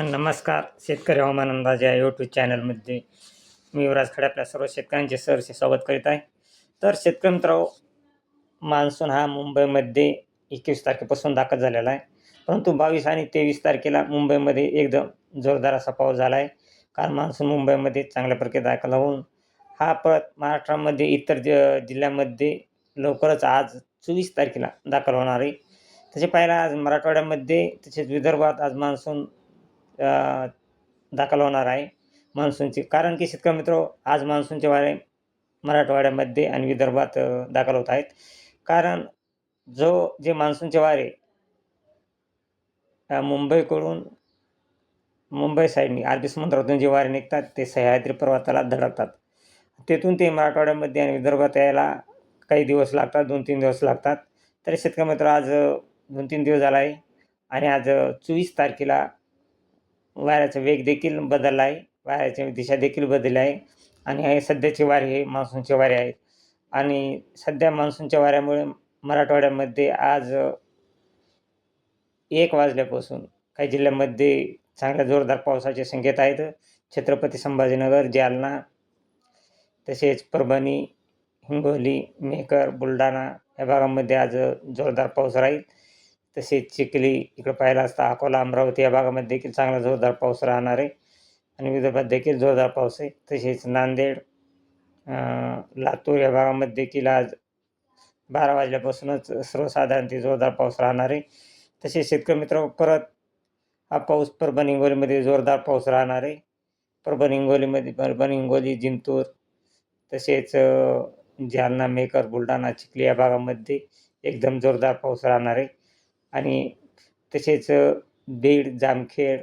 नमस्कार. शेतकरी हवामान अंदाज या यूट्यूब चॅनलमध्ये मी युवराज खडे आपल्या सर्व शेतकऱ्यांचे सहर्ष स्वागत करीत आहे. तर शेतकरी मित्रांनो, मान्सून हा मुंबईमध्ये 21 तारखेपासून दाखल झालेला आहे. परंतु 22 आणि 23 तारखेला मुंबईमध्ये एकदम जोरदार असा पाऊस झाला आहे. कारण मान्सून मुंबईमध्ये चांगल्या प्रकारे दाखल होऊन हा परत महाराष्ट्रामध्ये इतर जिल्ह्यामध्ये लवकरच आज 24 तारखेला दाखल होणार आहे. तसे पाहायला आज मराठवाड्यामध्ये तसेच विदर्भात आज मान्सून दाखल होणार आहे मान्सूनची. कारण की शेतकरी मित्र, आज मान्सूनचे वारे मराठवाड्यामध्ये आणि विदर्भात दाखल होत आहेत. कारण जे मान्सूनचे वारे मुंबईकडून मुंबई साईडनी अरबी समुद्रातून जे वारे निघतात ते सह्याद्री पर्वताला धडकतात. तेथून ते मराठवाड्यामध्ये आणि विदर्भात यायला काही दिवस लागतात, 2-3 दिवस लागतात. तरी शेतकरी मित्र, आज 2-3 दिवस झाला आहे आणि आज 24 तारखेला वाऱ्याचा वेग देखील बदलला आहे, वाऱ्याची दिशा देखील बदलली आहे आणि हे सध्याचे वारे हे मान्सूनचे वारे आहेत. आणि सध्या मान्सूनच्या वाऱ्यामुळे मराठवाड्यामध्ये आज 1 वाजल्यापासून काही जिल्ह्यांमध्ये चांगल्या जोरदार पावसाचे संकेत आहेत. छत्रपती संभाजीनगर, जालना, तसेच परभणी, हिंगोली, मेहकर, बुलढाणा या भागामध्ये आज जोरदार पाऊस राहील. तसेच चिखली इकडं पाहायला असता अकोला, अमरावती या भागामध्ये देखील चांगला जोरदार पाऊस राहणार आहे आणि विदर्भात देखील जोरदार पाऊस आहे. तसेच नांदेड, लातूर या भागामध्ये देखील आज 12 वाजल्यापासूनच सर्वसाधारण जोरदार पाऊस राहणार आहे. तसेच शेतकरी मित्र, परत हा पाऊस परभणी, हिंगोलीमध्ये जोरदार पाऊस राहणार आहे. परभणी, हिंगोली, जिंतूर, तसेच जालना, मेहकर, बुलढाणा, चिखली या भागामध्ये एकदम जोरदार पाऊस राहणार आहे. आणि तसेच बीड, जामखेड,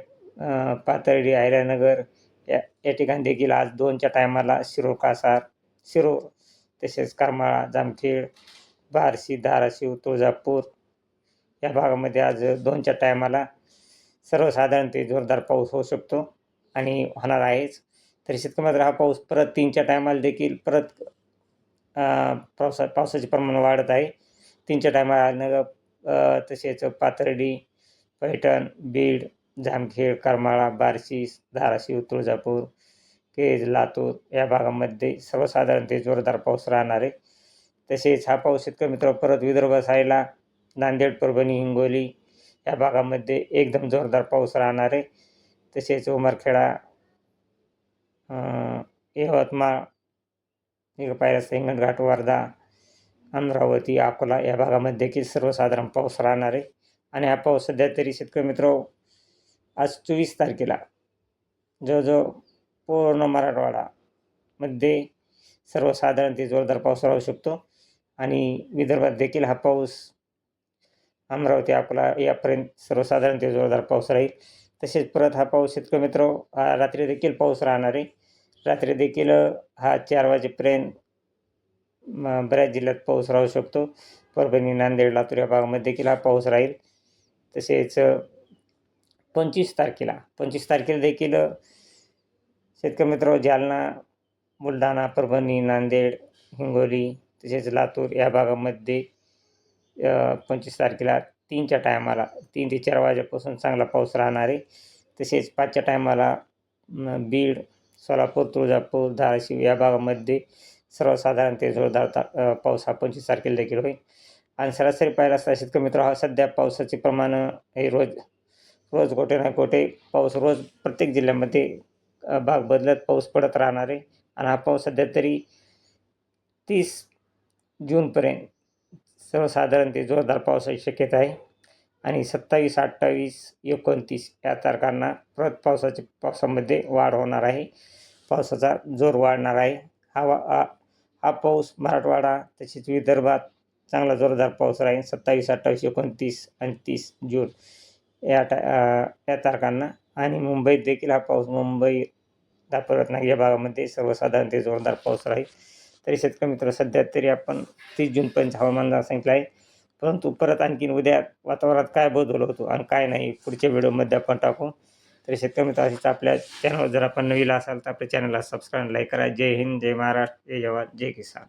पाथर्डी, अहिल्यानगर या ठिकाणी देखील आज 2च्या टायमाला शिरूर, तसेच करमाळा, जामखेड, बार्शी, धाराशिव, तुळजापूर या भागामध्ये आज 2च्या टायमाला सर्वसाधारण जोरदार पाऊस होऊ शकतो आणि होणार आहेच. तरी शेतकरी मात्र हा पाऊस परत 3च्या टायमाला देखील परत पावसाचे प्रमाण वाढत आहे. 3च्या टायमाला तसेच पाथर्डी, पैठण, बीड, जामखेड, करमाळा, बार्शी, धाराशिव, तुळजापूर, केज, लातूर या भागामध्ये सर्वसाधारण जोरदार पाऊस राहणार आहे. तसेच हा पाऊस शेतकरी मित्र परत विदर्भ साईडला नांदेड, परभणी, हिंगोली या भागामध्ये एकदम जोरदार पाऊस राहणार आहे. तसेच उमरखेडा, यवतमाळ, इकडं पाहिलं असतं हिंगणघाट, वर्धा, अमरावती, अकोला या भागामध्ये देखील सर्वसाधारण पाऊस राहणार आहे. आणि हा पाऊस सध्या तरी शेतकरी मित्र आज 24 तारखेला जवळजवळ पूर्ण मराठवाडामध्ये सर्वसाधारण जोरदार पाऊस राहू शकतो आणि विदर्भात देखील हा पाऊस अमरावती, अकोला यापर्यंत सर्वसाधारण जोरदार पाऊस राहील. तसेच परत हा पाऊस शेतकरी मित्र रात्री देखील पाऊस राहणार आहे. रात्री देखील हा 4 वाजेपर्यंत बऱ्याच जिल्ह्यात पाऊस राहू शकतो. परभणी, नांदेड, लातूर या भागामध्ये देखील हा पाऊस राहील. तसेच 25 तारखेला देखील शेतकरी मित्र जालना, बुलढाणा, परभणी, नांदेड, हिंगोली, तसेच लातूर या भागामध्ये 25 तारखेला 3च्या टायमाला 3 ते 4 वाजेपासून चांगला पाऊस राहणार आहे. तसेच 5च्या टायमाला बीड, सोलापूर, तुळजापूर, धाराशिव या भागामध्ये सर्वसाधारण जोरदार पाऊस हा 25 तारखेला देखील होईल. आणि सरासरी पाहायला असता शेतकरी मित्र, हा सध्या पावसाचे प्रमाण हे रोज कुठे ना कुठे पाऊस रोज प्रत्येक जिल्ह्यामध्ये भाग बदलत पाऊस पडत राहणार आहे. आणि हा पाऊस सध्या तरी 30 जूनपर्यंत सर्वसाधारण जोरदार पावसाची शक्यता आहे. आणि 27, 28, 29 या तारखांना परत पावसामध्ये वाढ होणार आहे. पावसाचा जोर वाढणार आहे. हा पाऊस मराठवाडा तसेच विदर्भात चांगला जोरदार पाऊस राहील 27, 28, 29 आणि 30 जून या तारखांना. आणि मुंबईत देखील हा पाऊस रत्नागिरी या भागामध्ये सर्वसाधारण जोरदार पाऊस राहील. तरी शेतकरी मित्र, सध्या तरी आपण 30 जूनपर्यंत हवामान सांगितलं आहे. परंतु परत आणखीन उद्या वातावरणात काय बदल होतो आणि काय नाही पुढच्या व्हिडिओमध्ये आपण टाकू. तरी शेतकरी मित्र, असेच आपल्या चॅनलवर जर आपण नवीन असाल तर आपल्या चॅनलला सबस्क्राईब, लाईक करा. जय हिंद, जय महाराष्ट्र, जय जवान, जय किसान.